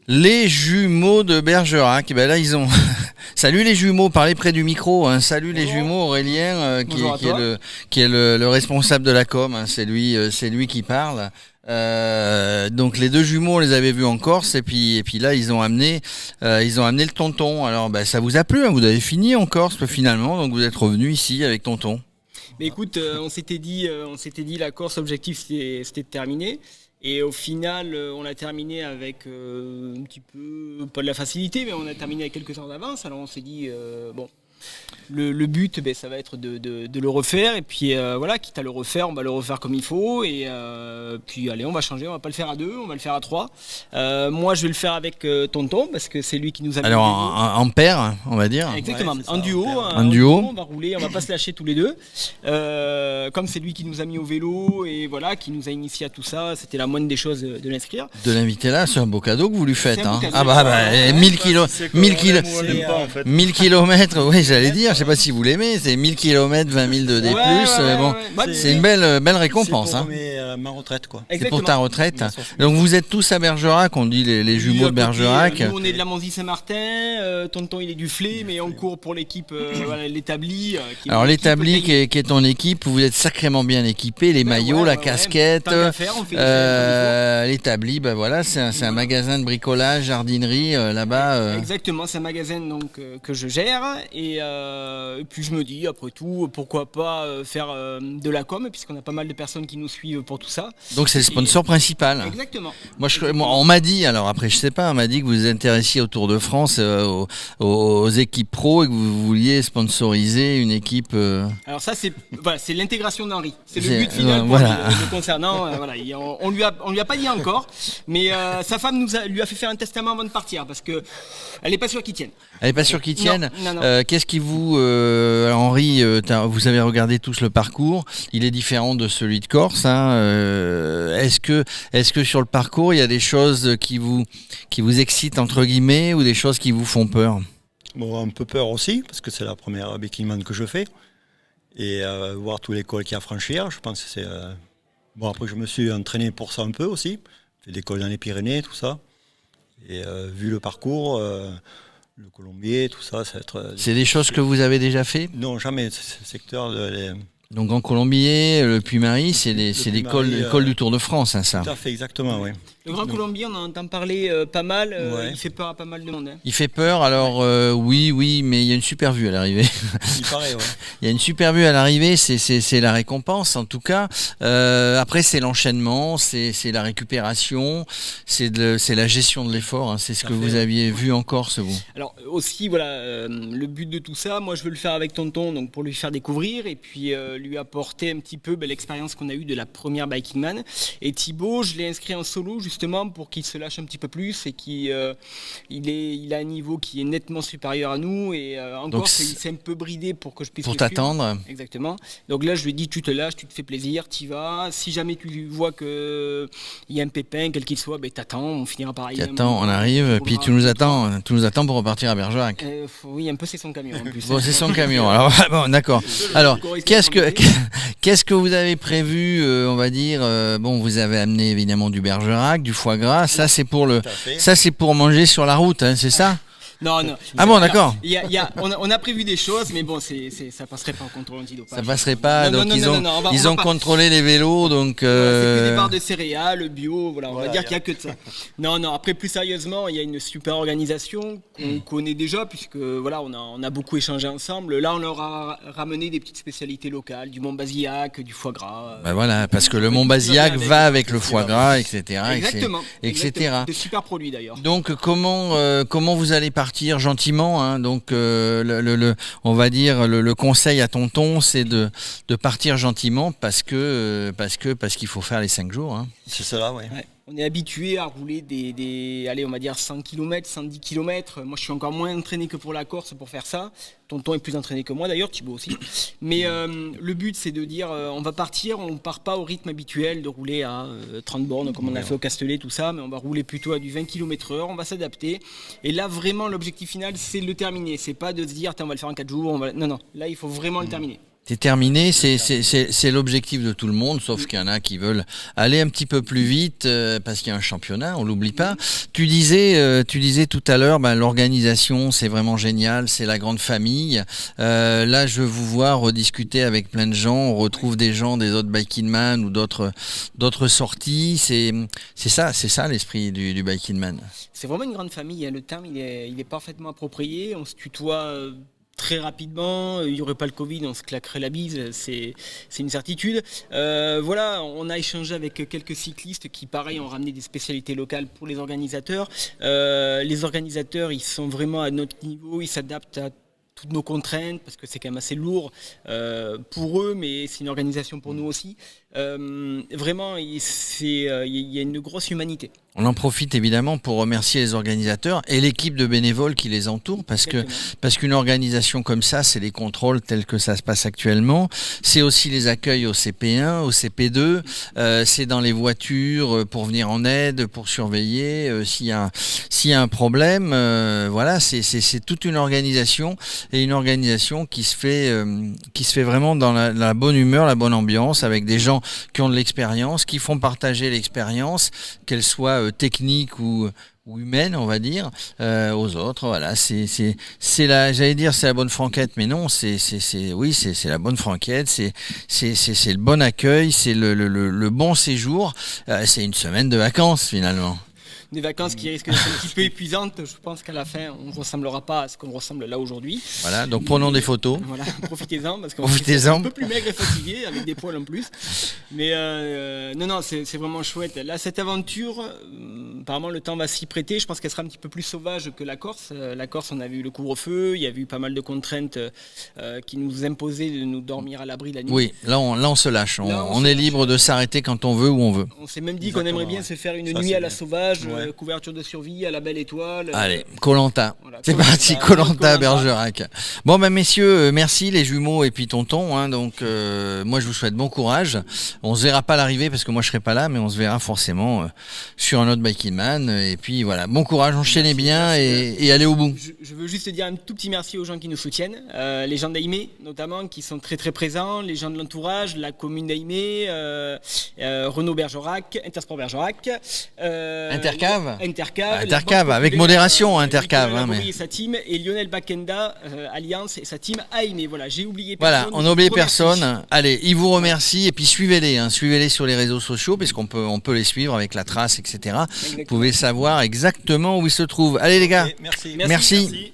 Les jumeaux de Bergerac, ben là ils ont... Salut les jumeaux, parlez près du micro. Hein. Salut les jumeaux, Aurélien, qui est le responsable de la com. Hein. C'est lui qui parle. Donc les deux jumeaux, on les avait vus en Corse et puis là ils ont amené le tonton. Alors ça vous a plu, hein, vous avez fini en Corse finalement, donc vous êtes revenu ici avec tonton. Mais écoute, on s'était dit la Corse, objectif c'était de terminer. Et au final, on a terminé avec un petit peu, pas de la facilité, mais on a terminé avec quelques heures d'avance. Alors on s'est dit, le but, ça va être de le refaire. Et puis voilà, quitte à le refaire, on va le refaire comme il faut. Et puis allez, on va changer, on va pas le faire à 2, on va le faire à 3. Moi, je vais le faire avec tonton, parce que c'est lui qui nous a mis. Alors en paire, on va dire. Exactement, ouais, en duo. En duo. On va rouler, on va pas se lâcher tous les deux. Comme c'est lui qui nous a mis au vélo et voilà, qui nous a initié à tout ça, c'était la moindre des choses de l'inscrire. De l'inviter là, c'est un beau cadeau que vous lui faites. Hein. Cadeau. Ah 1000 kilomètres, oui, j'allais dire, je sais pas si vous l'aimez, c'est 1000 km, 20 000 de D+. C'est une belle récompense. C'est pour ma retraite, quoi. C'est pour ta retraite. Donc vous êtes tous à Bergerac, on dit les jumeaux de Bergerac. Nous on est de la Manzy-Saint-Martin, tonton il est du Flé, mais on court pour l'équipe l'établi. Alors l'établi qui est ton équipe, vous êtes sacrément bien équipés, les maillots, la casquette. L'établi, voilà, c'est un magasin de bricolage, jardinerie là-bas. Exactement, c'est un magasin donc que je gère et puis je me dis après tout pourquoi pas faire de la com puisqu'on a pas mal de personnes qui nous suivent pour tout ça. Donc c'est le sponsor principal. Exactement. Moi on m'a dit, alors après je sais pas, on m'a dit que vous vous intéressiez au Tour de France aux équipes pro et que vous vouliez sponsoriser une équipe. Alors ça c'est l'intégration d'Henri. C'est le but final le concernant. On lui a pas dit encore, mais sa femme lui a fait faire un testament avant de partir parce que elle est pas sûre qu'il tienne. Elle est pas sûre qu'il tienne. Non. Qu'est-ce qui vous, Henri, vous avez regardé tous le parcours. Il est différent de celui de Corse. Hein. Est-ce que sur le parcours il y a des choses qui vous excitent entre guillemets ou des choses qui vous font peur? Bon, un peu peur aussi parce que c'est la première Beckingman que je fais et voir tous les cols qu'il y a à franchir. Je pense que c'est bon. Après je me suis entraîné pour ça un peu aussi. J'ai fait des cols dans les Pyrénées, tout ça. Et vu le parcours. Le Colombier, tout ça, ça va être... C'est des choses que vous avez déjà fait? Non, jamais. C'est le secteur de... Donc en Colombier, le Puy-Marie, c'est l'école du Tour de France, hein, ça. Tout à fait, exactement, oui. Le Grand Colombier, on en entend parler pas mal. Il fait peur à pas mal de monde. Hein. Il fait peur, alors oui, mais il y a une super vue à l'arrivée. Il paraît, ouais. Il y a une super vue à l'arrivée, c'est la récompense en tout cas. Après, c'est l'enchaînement, c'est la récupération, c'est la gestion de l'effort. Hein, c'est ce que vous aviez vu en Corse, vous. Alors aussi, voilà, le but de tout ça, moi je veux le faire avec tonton, donc pour lui faire découvrir et puis lui apporter un petit peu l'expérience qu'on a eue de la première Bikingman. Et Thibaut, je l'ai inscrit en solo justement pour qu'il se lâche un petit peu plus et qu'il il a un niveau qui est nettement supérieur à nous et encore il s'est un peu bridé pour que je puisse pour t'attendre. Exactement. Donc là je lui ai dit tu te lâches, tu te fais plaisir, t'y vas. Si jamais tu vois que il y a un pépin quel qu'il soit, t'attends, on finira par ailleurs. T'attends, on arrive, puis tu nous attends pour repartir à Bergerac. Oui, un peu c'est son camion en plus. Bon, c'est son camion. Alors bon, d'accord. Alors qu'est-ce que vous avez prévu, on va dire, vous avez amené évidemment du Bergerac, du foie gras, ça c'est pour manger sur la route, hein, c'est ça? Non. Ah bon, d'accord. On a prévu des choses, mais bon, ça passerait pas au contrôle antidopage. Ça passerait pas, donc ils ont contrôlé les vélos, donc... C'est que des barres de céréales, bio, voilà, on va dire qu'il y a que de ça. Non, après plus sérieusement, il y a une super organisation qu'on connaît déjà, puisque voilà, on a beaucoup échangé ensemble. Là, on leur a ramené des petites spécialités locales, du Mont-Bazillac, du foie gras. Voilà, parce que le Mont-Bazillac va avec le foie gras, etc. Exactement. Des super produits d'ailleurs. Donc comment vous allez partir gentiment, hein, donc on va dire le conseil à tonton, c'est de partir gentiment parce qu'il faut faire les 5 jours. Hein. C'est cela, ouais. On est habitué à rouler allez, on va dire 100 km, 110 km. Moi, je suis encore moins entraîné que pour la Corse pour faire ça. Tonton est plus entraîné que moi d'ailleurs, Thibaut aussi. Mais le but, c'est de dire, on va partir, on part pas au rythme habituel de rouler à 30 bornes comme on a fait au Castellet, tout ça, mais on va rouler plutôt à du 20 km/h, on va s'adapter. Et là, vraiment, l'objectif final, c'est de le terminer. C'est pas de se dire, on va le faire en 4 jours. Non, là, il faut vraiment le terminer. T'es terminé, c'est l'objectif de tout le monde, sauf qu'il y en a qui veulent aller un petit peu plus vite parce qu'il y a un championnat, on l'oublie pas. Tu disais tout à l'heure, l'organisation c'est vraiment génial, c'est la grande famille. Là, je vous vois rediscuter avec plein de gens, on retrouve des gens, des autres Bike in Man ou d'autres sorties. C'est ça l'esprit du Bike in Man. C'est vraiment une grande famille. Le terme il est parfaitement approprié. On se tutoie très rapidement, il n'y aurait pas le Covid, on se claquerait la bise, c'est une certitude. Voilà, on a échangé avec quelques cyclistes qui, pareil, ont ramené des spécialités locales pour les organisateurs. Les organisateurs, ils sont vraiment à notre niveau, ils s'adaptent à toutes nos contraintes, parce que c'est quand même assez lourd pour eux, mais c'est une organisation pour nous aussi. Vraiment, il y a une grosse humanité. On en profite évidemment pour remercier les organisateurs et l'équipe de bénévoles qui les entoure, parce qu'une organisation comme ça, c'est les contrôles tels que ça se passe actuellement, c'est aussi les accueils au CP1, au CP2, c'est dans les voitures pour venir en aide, pour surveiller s'il y a un problème. Voilà, c'est toute une organisation, et une organisation qui se fait vraiment dans la bonne humeur, la bonne ambiance, avec des gens qui ont de l'expérience, qui font partager l'expérience, qu'elle soit technique ou humaine, on va dire, aux autres. Voilà, j'allais dire c'est la bonne franquette, mais non, c'est la bonne franquette, c'est le bon accueil, c'est le bon séjour, c'est une semaine de vacances finalement. Des vacances qui risquent d'être un petit peu épuisantes. Je pense qu'à la fin, on ne ressemblera pas à ce qu'on ressemble là aujourd'hui. Voilà, donc prenons des photos. Voilà, profitez-en, parce qu'on est un peu plus maigre et fatigué, avec des poils en plus. Mais non, c'est vraiment chouette. Là, cette aventure, apparemment, le temps va s'y prêter. Je pense qu'elle sera un petit peu plus sauvage que la Corse. La Corse, on a vu le couvre-feu, il y a eu pas mal de contraintes qui nous imposaient de nous dormir à l'abri la nuit. Oui, là, on se lâche. On est libre de s'arrêter quand on veut, où on veut. On s'est même dit qu'on aimerait bien se faire une nuit à la sauvage. Couverture de survie à la belle étoile. Allez, Koh-Lanta. Voilà, c'est parti, Koh-Lanta, Bergerac. Bon, messieurs, merci les jumeaux et puis tonton. Donc, moi, je vous souhaite bon courage. On se verra pas à l'arrivée parce que moi, je serai pas là, mais on se verra forcément sur un autre Bike in Man. Et puis voilà, bon courage, enchaînez bien et allez au bout. Je veux juste dire un tout petit merci aux gens qui nous soutiennent, les gens d'Aimé notamment, qui sont très très présents, les gens de l'entourage, la commune d'Aimé, Renault Bergerac, Intersport Bergerac, Intercave, avec modération, Intercave. Et sa team, et Lionel Bakenda, Alliance, et sa team Aimé. Voilà, j'ai oublié personne. Voilà, on n'a oublié personne. Allez, ils vous remercient, et puis suivez-les sur les réseaux sociaux, parce qu'on peut les suivre avec la trace, etc. Exactement. Vous pouvez savoir exactement où ils se trouvent. Allez les gars, merci. Merci.